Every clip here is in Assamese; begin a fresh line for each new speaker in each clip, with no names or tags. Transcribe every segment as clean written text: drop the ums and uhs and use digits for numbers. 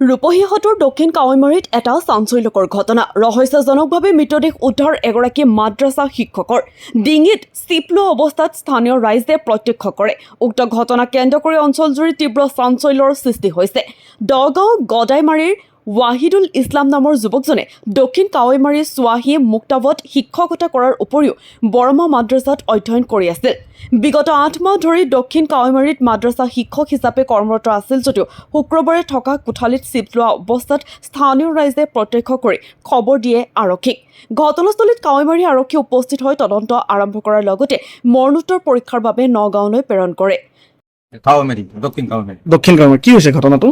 ৰূপহীহতৰ দক্ষিণ কাৱৈমাৰীত এটা চাঞ্চল্যকৰ ঘটনা। ৰহস্যজনকভাৱে মৃতদেহ উদ্ধাৰ এগৰাকী মাদ্ৰাছা শিক্ষকৰ। ডিঙিত চিপ লোৱা অৱস্থাত স্থানীয় ৰাইজে প্ৰত্যক্ষ কৰে। উক্ত ঘটনাক কেন্দ্ৰ কৰি অঞ্চলজুৰি তীব্ৰ চাঞ্চল্যৰ সৃষ্টি হৈছে। দগাঁও গদাইমাৰীৰ ৱাহিদুল ইছলাম নামৰ যুৱকজনে দক্ষিণ কাৱৈমাৰীৰ চুৱাহী মুক্তাবত শিক্ষকতা কৰাৰ উপৰিও বৰমা মাদ্ৰাছাত অধ্যয়ন কৰি আছিল। বিগত 8 মাহ ধৰি দক্ষিণ কাৱৈমাৰীত মাদ্ৰাছা শিক্ষক হিচাপে কৰ্মৰত আছিল যদিও শুক্ৰবাৰে থকা কোঠালিত চিপ লোৱা অৱস্থাত স্থানীয় ৰাইজে প্ৰত্যক্ষ কৰি খবৰ দিয়ে আৰক্ষীক। ঘটনাস্থলীত কাৱৈমাৰী আৰক্ষী উপস্থিত হৈ তদন্ত আৰম্ভ কৰাৰ লগতে মৰণোত্তৰ পৰীক্ষাৰ বাবে নগাঁৱলৈ প্ৰেৰণ কৰে।
দক্ষিণ কাৱৈমাৰী কি হৈছে ঘটনাটো?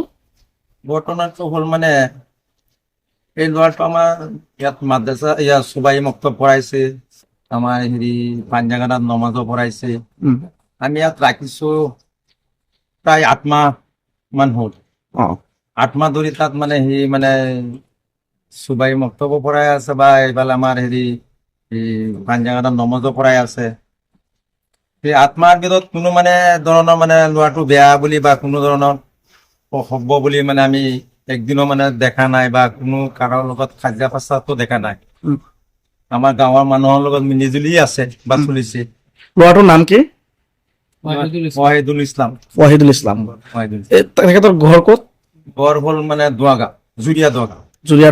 ঘটনাটো হ'ল মানে এই ল'ৰাটো আমাৰ ইয়াত মাদ্ৰাছা চুবাই মুক্ত পঢ়াইছে, আমাৰ পাঞ্জাগানাত নমাজো পঢ়াইছে। আমি ইয়াত ৰাখিছো প্ৰায় 8 মাহ মান হ'ল। 8 মাহ ধৰি তাত মানে চুবাই মুক্তবো পঢ়াই আছে বা এইফালে আমাৰ পাঞ্জাগানাত নমাজো পঢ়াই আছে। সেই 8 মাহৰ ভিতৰত কোনো ধৰণৰ ল'ৰাটো বেয়া বুলি বা কোনো ধৰণৰ হ'ব বুলি আমি একদিনো দেখা নাই বা কোনো কাৰোৰ লগত কাজিয়া পেচালটো দেখা নাই। আমাৰ গাঁৱৰ মানুহৰ লগত মিলিজুলি আছে বা চলিছে।
ল'ৰাটোৰ নাম কি?
ৱাহিদুল ইছলাম।
তেখেতৰ ঘৰ ক'ত?
ঘৰ হ'ল দুৱাগাঁও,
জুৰিয়াৰ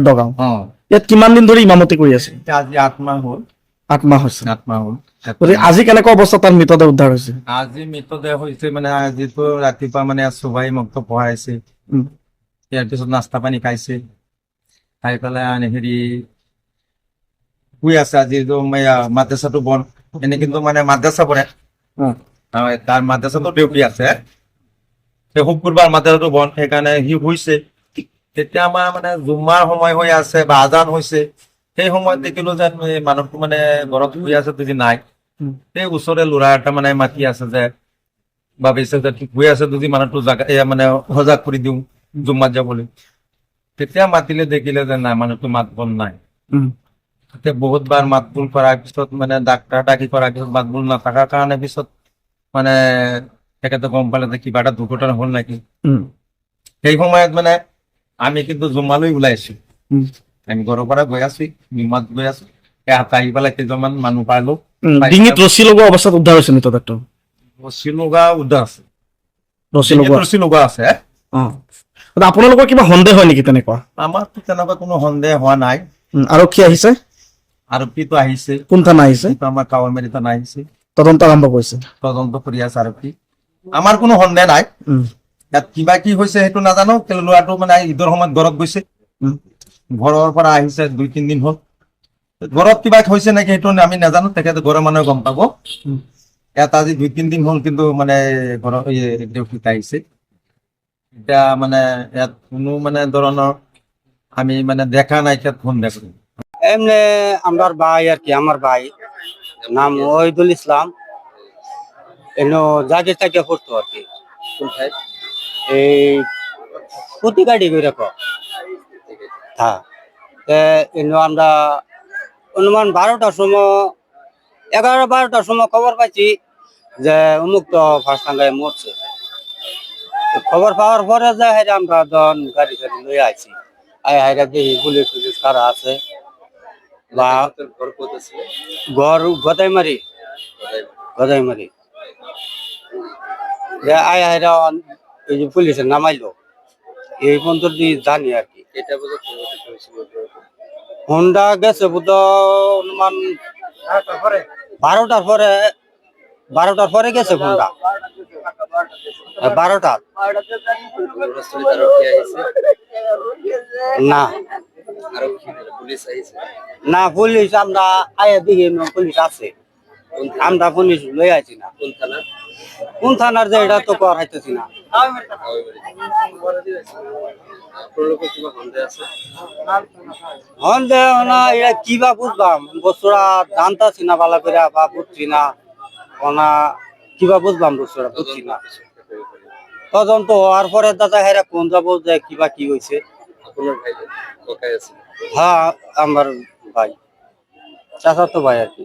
দগাঁও। ইয়াত কিমান দিন ধৰি ইমামতি কৰি আছে?
আজি 8 মাহ হ'ল।
8 মাহ হৈছে।
8 মাহ হ'ল।
আজি কেনেকুৱা অৱস্থাত তাৰ মৃতদেহ উদ্ধাৰ হৈছে?
আজি মৃতদেহ হৈছে আজিতো ৰাতিপুৱা চুবাই মুক্ত পঢ়াইছে। ইয়াৰ পিছত নাস্তা পানী খাইছে, খাই পেলাই শুই আছে। আজি মাদ্ৰাছাটো বন্ধ, এনে কিন্তু মাদ্ৰাছা পঢ়ে। তাৰ মাদ্ৰাছাটো ডিউটি আছে। সেই শুক্ৰবাৰ মাদ্ৰাছাটো বন্ধ, সেইকাৰণে সি শুইছে। তেতিয়া আমাৰ জুম্মাৰ সময় হৈ আছে বা আজান হৈছে। সেই সময়ত দেখিলো যেন মানুহটো ঘৰত শুই আছে, যদি নাই সেই ওচৰৰে ল'ৰা এটা মাতি আছে যে ভাবিছে যে শুই আছে, যদি মানুহটো সজাগ কৰি দিওঁ জুম্মাত যাবলৈ। তেতিয়া মাতিলে দেখিলে যে নাই, মানুহটো মাত বোল নাই। বহুতবাৰ মাত বোল কৰাৰ পিছত ডাক্তৰ ডাকি কৰাৰ পিছত মাত বোল নথকাৰ কাৰণে পিছত তেখেতে গম পালে যে কিবা এটা দুৰ্ঘটনা হ'ল নেকি। সেই সময়ত আমি কিন্তু জুম্মালৈ ওলাইছো। আমি ঘৰৰ পৰা গৈ আছো, জুম্মাত গৈ আছো। আহি পেলাই কেইজনমান মানুহ পালো।
ডিঙিত ৰছী লগোৱা অৱস্থাত উদ্ধাৰ হৈছে মৃতদেহটো।
ৰছী লগা উদ্ধাৰ আছে, ৰছী লগোৱা আছে।
আপোনালোকৰ কিবা সন্দেহ হয় নেকি তেনেকুৱা?
আমাৰতো তেনেকুৱা কোনো সন্দেহ হোৱা নাই।
আৰক্ষী আহিছে?
আৰক্ষীটো আহিছে।
কোন থানা আহিছে?
আমাৰ কাৱৈমাৰী থানা আহিছে।
তদন্ত আৰম্ভ কৰিছে।
তদন্ত কৰি আছে আৰক্ষী। আমাৰ কোনো সন্দেহ নাই। ইয়াত কিবা কি হৈছে সেইটো নাজানো। ল'ৰাটো ঈদৰ সময়ত ঘৰত গৈছে, ঘৰৰ পৰা আহিছে 2-3 দিন হ'ল। ঘৰত কিবা হৈছে নেকি সেইটো আমি নাজানো, তেখেতে ঘৰৰ মানুহে গম পাব। ইয়াত আজি 2-3 দিন হ'ল কিন্তু ঘৰৰ ডিউটিত আহিছে। এতিয়া ইয়াত কোনো ধৰণৰ আমি দেখা নাই। ইয়াত ফোন দেখো
এমনি আমার ভাই আর কি, আমার ভাই নাম ওয়াহিদুল ইসলাম। এনো জাগির থেকে পড়তো আর কি। এই প্রতি গাড়ি করে রাখো। হ্যাঁ, এনো আমরা অনুমান 12টার সময় 11-12টার সময় খবর পাইছি যে অমুক তো ফার্স্ট টাঙ্গায় মরছে। খবর পাওয়ার পরে যে আমরা গাড়ি গাড়ি লয়ে আইছি। হাইরা দেখি পুলিশ টুলিশ কারা আছে বা ঘর গদাইমারি হাইরা এই যে পুলিশের নামাইলো এই পর্যন্ত জানি আর কি। হোন্ডা গেছে বুধ অনুমান 12টার পরে গেছে হোন্ডা। 12টা না পুলিশ আমরা আয়া দিকে পুলিশ আছে, আমরা পুলিশ লই আছি না। কোন থানার যে এটা তো করাইতেছি না। সন্দেহ না, এটা কিবা বুঝলাম বস্তুরা জানতাছি না ভালো করে বা বুঝছি না, কিবা বুঝলাম বস্তুরা বুঝছি না। তদন্ত হওয়ার পরে দাদা হেরা কোন যাবো যে কিবা কি হয়েছে। হ্যাঁ, আমার ভাই, চাচাতো ভাই আর কি।